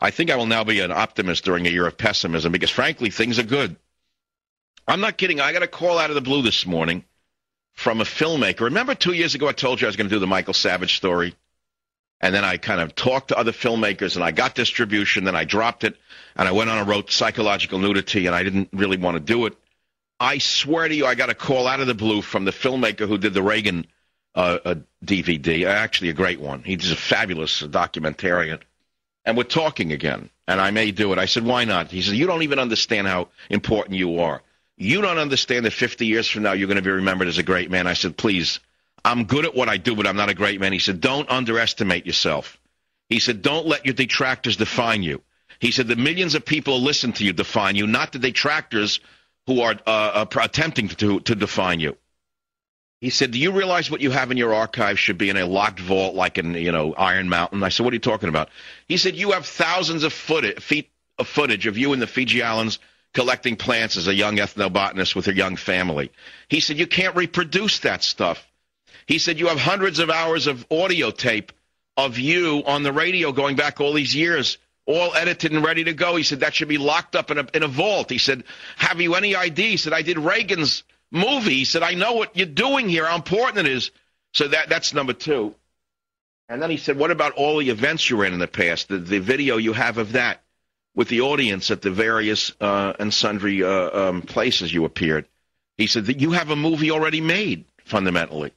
I think I will now be an optimist during a year of pessimism because, frankly, things are good. I'm not kidding. I got a call out of the blue this morning from a filmmaker. Remember 2 years ago I told you I was going to do the Michael Savage story? And then I kind of talked to other filmmakers, and I got distribution, then I dropped it, and I went on and wrote Psychological Nudity, and I didn't really want to do it. I swear to you, I got a call out of the blue from the filmmaker who did the Reagan DVD, actually a great one. He's a fabulous documentarian. And we're talking again, and I may do it. I said, why not? He said, you don't even understand how important you are. You don't understand that 50 years from now you're going to be remembered as a great man. I said, please, I'm good at what I do, but I'm not a great man. He said, don't underestimate yourself. He said, don't let your detractors define you. He said, the millions of people who listen to you define you, not the detractors who are attempting to define you. He said, do you realize what you have in your archive should be in a locked vault like in, Iron Mountain? I said, what are you talking about? He said, you have thousands of feet of footage of you in the Fiji Islands collecting plants as a young ethnobotanist with your young family. He said, you can't reproduce that stuff. He said, you have hundreds of hours of audio tape of you on the radio going back all these years, all edited and ready to go. He said, that should be locked up in a vault. He said, have you any idea? He said, I did Reagan's movie. He said, I know what you're doing here, how important it is. So that's number two. And then he said, what about all the events you were in the past, the video you have of that with the audience at the various and sundry places you appeared? He said that you have a movie already made, fundamentally.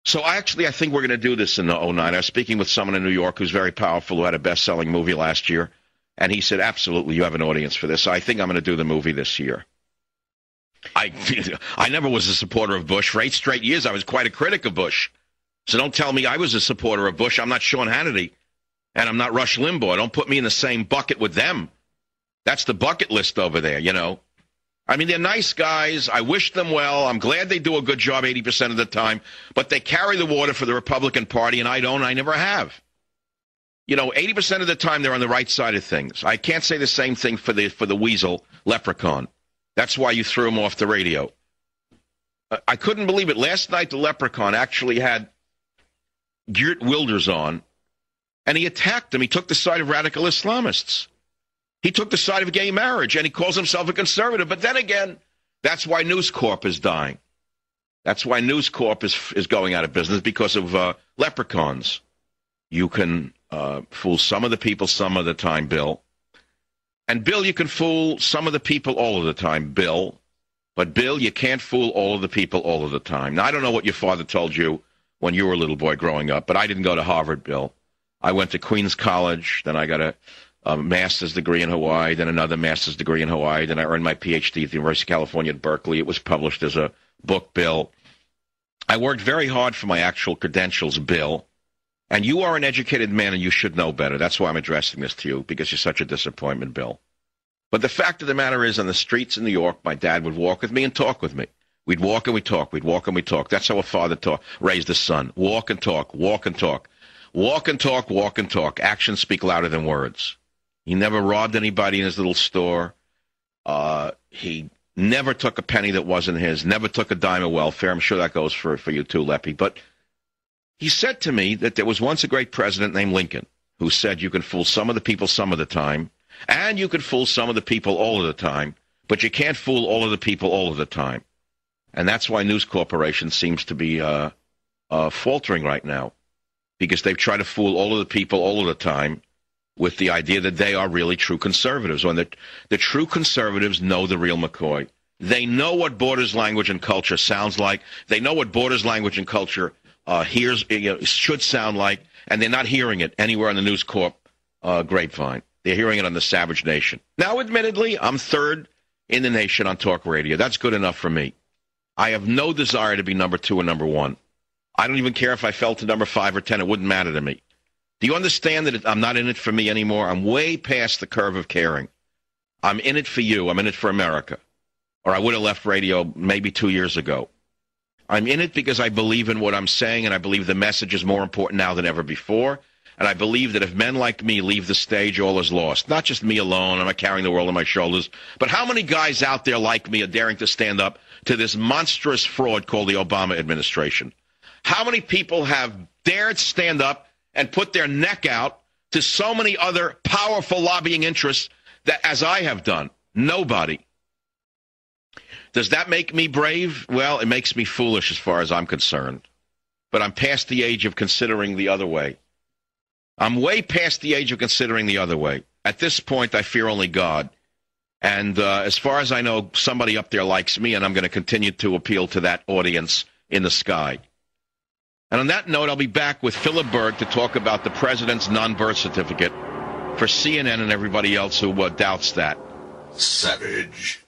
So I think we're going to do this in the 09. I was speaking with someone in New York who's very powerful, who had a best-selling movie last year, and he said, absolutely, you have an audience for this. So I think I'm going to do the movie this year. I never was a supporter of Bush. For 8 straight years, I was quite a critic of Bush. So don't tell me I was a supporter of Bush. I'm not Sean Hannity, and I'm not Rush Limbaugh. Don't put me in the same bucket with them. That's the bucket list over there, I mean, they're nice guys. I wish them well. I'm glad they do a good job 80% of the time. But they carry the water for the Republican Party, and I don't. I never have. 80% of the time they're on the right side of things. I can't say the same thing for the weasel Leprechaun. That's why you threw him off the radio. I couldn't believe it. Last night, the Leprechaun actually had Geert Wilders on, and he attacked him. He took the side of radical Islamists. He took the side of gay marriage, and he calls himself a conservative. But then again, that's why News Corp is dying. That's why News Corp is going out of business, because of leprechauns. You can fool some of the people some of the time, Bill. And, Bill, you can fool some of the people all of the time, Bill. But, Bill, you can't fool all of the people all of the time. Now, I don't know what your father told you when you were a little boy growing up, but I didn't go to Harvard, Bill. I went to Queens College, then I got a master's degree in Hawaii, then another master's degree in Hawaii, then I earned my PhD at the University of California at Berkeley. It was published as a book, Bill. I worked very hard for my actual credentials, Bill. And you are an educated man, and you should know better. That's why I'm addressing this to you, because you're such a disappointment, Bill. But the fact of the matter is, on the streets in New York, my dad would walk with me and talk with me. We'd walk and we'd talk. We'd walk and we'd talk. That's how a father raised his son. Walk and talk. Walk and talk. Walk and talk. Walk and talk. Actions speak louder than words. He never robbed anybody in his little store. He never took a penny that wasn't his. Never took a dime of welfare. I'm sure that goes for you too, Leppy. But he said to me that there was once a great president named Lincoln who said you can fool some of the people some of the time, and you can fool some of the people all of the time, but you can't fool all of the people all of the time. And that's why News Corporation seems to be faltering right now, because they've tried to fool all of the people all of the time with the idea that they are really true conservatives, when the true conservatives know the real McCoy. They know what Borders language and culture sounds like. They know what Borders language and culture should sound like, and they're not hearing it anywhere on the News Corp grapevine. They're hearing it on the Savage Nation. Now, admittedly, I'm third in the nation on talk radio. That's good enough for me. I have no desire to be number 2 or number 1. I don't even care if I fell to number 5 or 10. It wouldn't matter to me. Do you understand that I'm not in it for me anymore? I'm way past the curve of caring. I'm in it for you. I'm in it for America. Or I would have left radio maybe 2 years ago. I'm in it because I believe in what I'm saying, and I believe the message is more important now than ever before. And I believe that if men like me leave the stage, all is lost. Not just me alone. I'm not carrying the world on my shoulders. But how many guys out there like me are daring to stand up to this monstrous fraud called the Obama administration? How many people have dared stand up and put their neck out to so many other powerful lobbying interests that, as I have done. Nobody. Does that make me brave? Well, it makes me foolish as far as I'm concerned. But I'm past the age of considering the other way. I'm way past the age of considering the other way. At this point, I fear only God. And as far as I know, somebody up there likes me, and I'm going to continue to appeal to that audience in the sky. And on that note, I'll be back with Philip Berg to talk about the president's non-birth certificate for CNN and everybody else who doubts that. Savage.